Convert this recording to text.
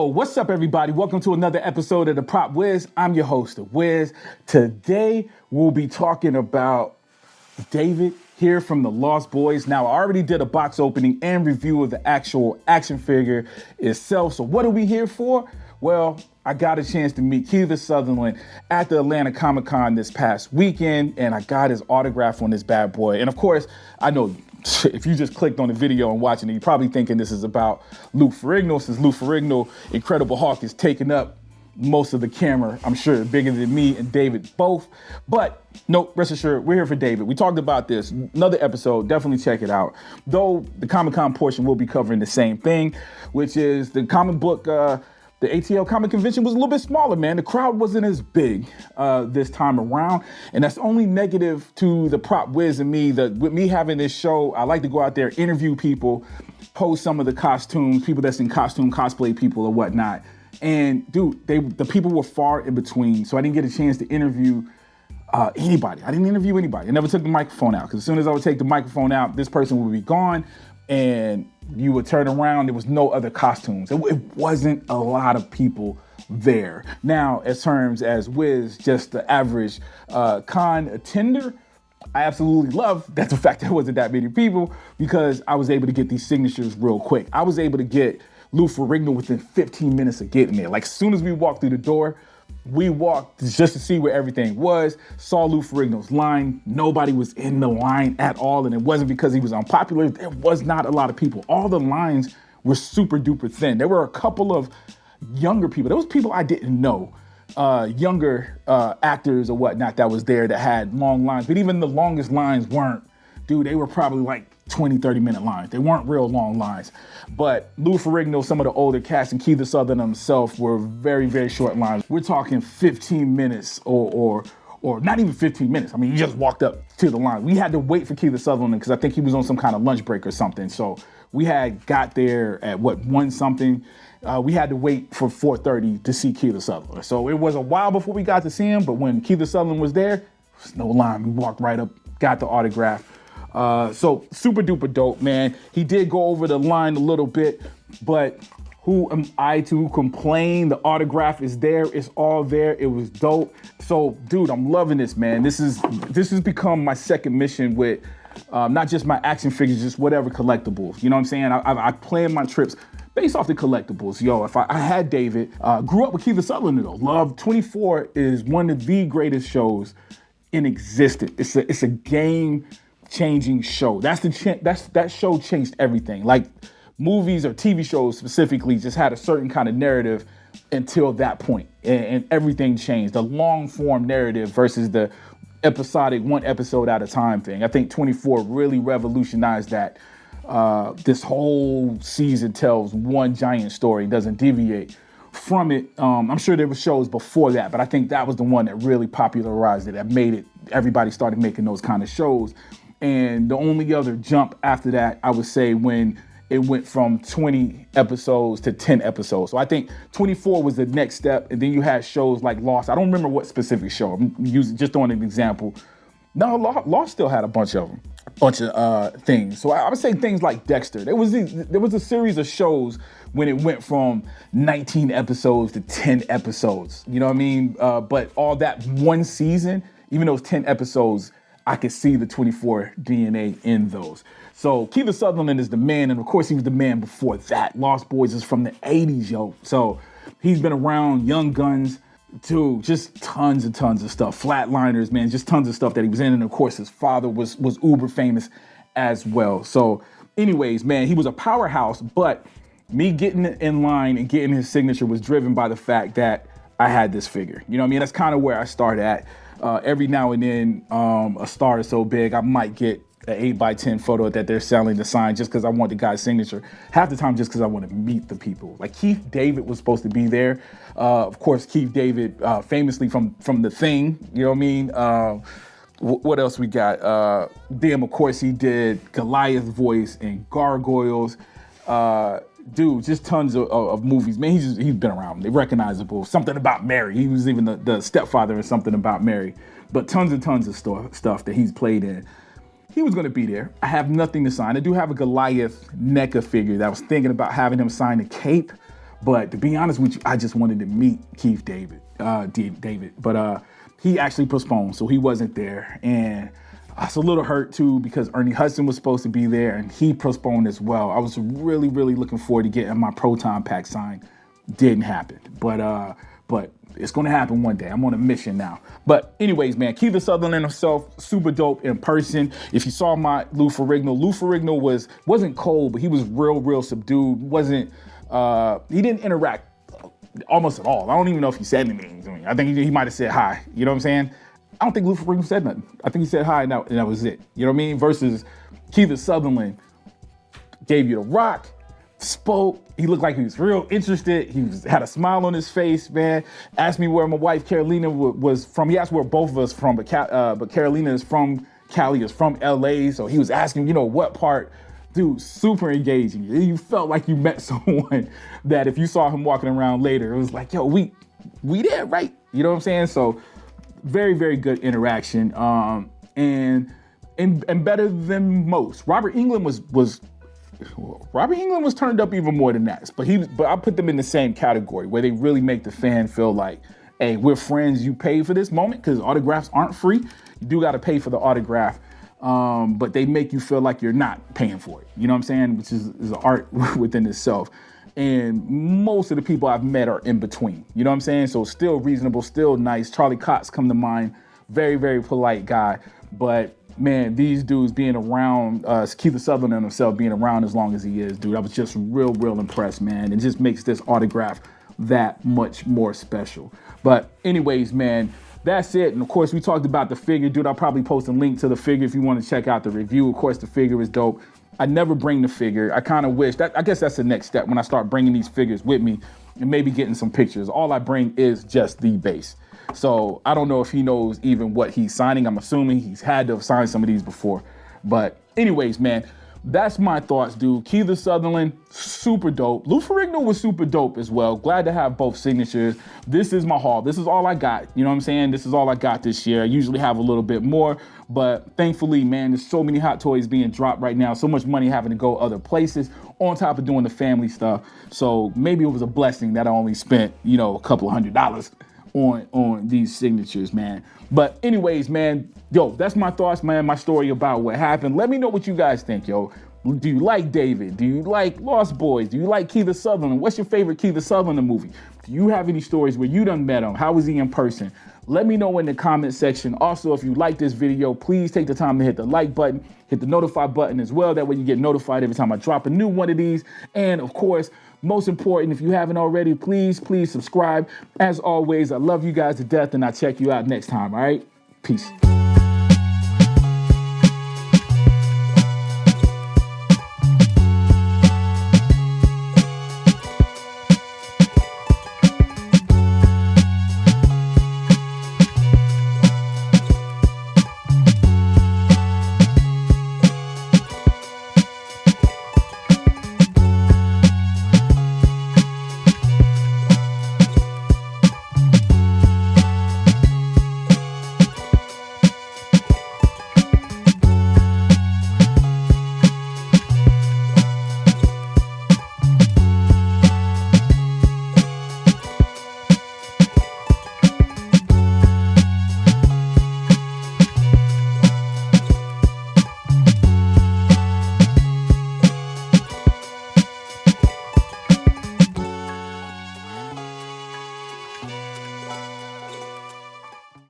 Yo, what's up, everybody? Welcome to another episode of the Prop Wiz. I'm your host, Wiz. Today, we'll be talking about David here from the Lost Boys. Now, I already did a box opening and review of the actual action figure itself. So what are we here for? Well, I got a chance to meet Kiefer Sutherland at the ATL Comic Con this past weekend, and I got his autograph on this bad boy. And of course, I know if you just clicked on the video and watching it, you're probably thinking this is about Lou Ferrigno, since Lou Ferrigno, Incredible Hulk, is taking up most of the camera, I'm sure, bigger than me and David both. But no, rest assured, we're here for David. We talked about this, another episode, definitely check it out. Though the Comic-Con portion will be covering the same thing, which is the comic book, the ATL Comic Convention was a little bit smaller, man. The crowd wasn't as big this time around. And that's only negative to the Prop Wiz and me. With me having this show, I like to go out there, interview people, post some of the costumes, people that's in costume, cosplay people or whatnot. And dude, the people were far in between. So I didn't get a chance to interview anybody. I didn't interview anybody. I never took the microphone out, because as soon as I would take the microphone out, this person would be gone. And you would turn around, there was no other costumes. It wasn't a lot of people there. Now, as terms as Wiz, just the average con attender, I absolutely love that the fact there wasn't that many people, because I was able to get these signatures real quick. I was able to get Lou Ferrigno within 15 minutes of getting there. Like, as soon as we walked through the door, we walked just to see where everything was, saw Lou Ferrigno's line. Nobody was in the line at all, and it wasn't because he was unpopular. There was not a lot of people. All the lines were super duper thin. There were a couple of younger people. There was people I didn't know, younger actors or whatnot that was there that had long lines. But even the longest lines weren't, dude, they were probably like 20, 30-minute lines. They weren't real long lines. But Lou Ferrigno, some of the older cast, and Kiefer Sutherland himself were very, very short lines. We're talking 15 minutes or not even 15 minutes. I mean, you just walked up to the line. We had to wait for Kiefer Sutherland because I think he was on some kind of lunch break or something. So we had got there at 1 something. We had to wait for 4:30 to see Kiefer Sutherland. So it was a while before we got to see him, but when Kiefer Sutherland was there was no line. We walked right up, got the autograph. So super duper dope, man. He did go over the line a little bit, but who am I to complain? The autograph is there. It's all there. It was dope. So, dude, I'm loving this, man. This has become my second mission with not just my action figures, just whatever collectibles. You know what I'm saying? I plan my trips based off the collectibles. Yo, if I had David, grew up with Kiefer Sutherland though. Love 24 is one of the greatest shows in existence. It's a game changing show. That show changed everything. Like, movies or TV shows specifically just had a certain kind of narrative until that point, and everything changed. The long form narrative versus the episodic, one episode at a time thing. I think 24 really revolutionized that. This whole season tells one giant story, doesn't deviate from it. I'm sure there were shows before that, but I think that was the one that really popularized it, that made it, everybody started making those kind of shows. And the only other jump after that, I would say, when it went from 20 episodes to 10 episodes. So I think 24 was the next step. And then you had shows like Lost. I don't remember what specific show. I'm just throwing an example. No, Lost still had a bunch of things. So I would say things like Dexter. There was a series of shows when it went from 19 episodes to 10 episodes. You know what I mean? But all that one season, even those 10 episodes, I could see the 24 DNA in those. So Kiefer Sutherland is the man, and of course he was the man before that. Lost Boys is from the 80s, yo. So he's been around, Young Guns, to just tons and tons of stuff. Flatliners, man, just tons of stuff that he was in. And of course his father was uber famous as well. So anyways, man, he was a powerhouse, but me getting in line and getting his signature was driven by the fact that I had this figure. You know what I mean? That's kind of where I started at. Every now and then, a star is so big, I might get an 8x10 photo that they're selling to sign just because I want the guy's signature. Half the time just because I want to meet the people. Like Keith David was supposed to be there. Of course, Keith David, famously from The Thing, you know what I mean? What else we got? Of course, he did Goliath's voice in Gargoyles. Dude, just tons of movies. Man, he's been around. They're recognizable. Something About Mary. He was even the stepfather in Something About Mary. But tons and tons of stuff that he's played in. He was going to be there. I have nothing to sign. I do have a Goliath NECA figure that I was thinking about having him sign a cape, But to be honest with you, I just wanted to meet David. But he actually postponed, so he wasn't there. And I was a little hurt too because Ernie Hudson was supposed to be there and he postponed as well. I was really, really looking forward to getting my Proton Pack signed. Didn't happen, but it's gonna happen one day. I'm on a mission now. But anyways, man, Kiefer Sutherland himself, super dope in person. If you saw my Lou Ferrigno wasn't cold, but he was real subdued. He didn't interact almost at all. I don't even know if he said anything to me. I think he might have said hi. You know what I'm saying? I don't think Lou Ferrigno said nothing. I think he said hi and that was it. You know what I mean? Versus Kiefer Sutherland gave you the rock, spoke. He looked like he was real interested. Had a smile on his face, man. Asked me where my wife Carolina was from. He asked where both of us from, but Carolina is from Cali, is from LA. So he was asking, what part. Dude, super engaging. You felt like you met someone that if you saw him walking around later, it was like, yo, we there, right? You know what I'm saying? So very, very good interaction. And better than most. Robert Englund was turned up even more than that. But I put them in the same category where they really make the fan feel like, hey, we're friends. You pay for this moment because autographs aren't free. You do got to pay for the autograph. But they make you feel like you're not paying for it. You know what I'm saying? Which is an art within itself. And most of the people I've met are in between. You know what I'm saying? So still reasonable, still nice. Charlie Cox come to mind. Very, very polite guy. But man, these dudes being around, Kiefer Sutherland himself being around as long as he is, dude, I was just real impressed, man. It just makes this autograph that much more special. But anyways, man, that's it. And of course, we talked about the figure. Dude, I'll probably post a link to the figure if you want to check out the review. Of course, the figure is dope. I never bring the figure. I kind of wish I guess that's the next step when I start bringing these figures with me and maybe getting some pictures. All I bring is just the base. So I don't know if he knows even what he's signing. I'm assuming he's had to have signed some of these before. But anyways, man, that's my thoughts, dude. Kiefer Sutherland, super dope. Lou Ferrigno was super dope as well. Glad to have both signatures. This is my haul. This is all I got. You know what I'm saying? This is all I got this year. I usually have a little bit more, but thankfully, man, there's so many hot toys being dropped right now. So much money having to go other places on top of doing the family stuff. So maybe it was a blessing that I only spent, a couple of $100 on these signatures, man. But anyways, man, yo, that's my thoughts, man, my story about what happened. Let me know what you guys think, yo. Do you like David? Do you like Lost Boys? Do you like Kiefer Sutherland? What's your favorite Kiefer Sutherland movie? Do you have any stories where you done met him? How was he in person? Let me know in the comment section. Also, if you like this video, please take the time to hit the like button, hit the notify button as well. That way you get notified every time I drop a new one of these. And of course, most important, if you haven't already, please subscribe. As always, I love you guys to death and I'll check you out next time, all right? Peace.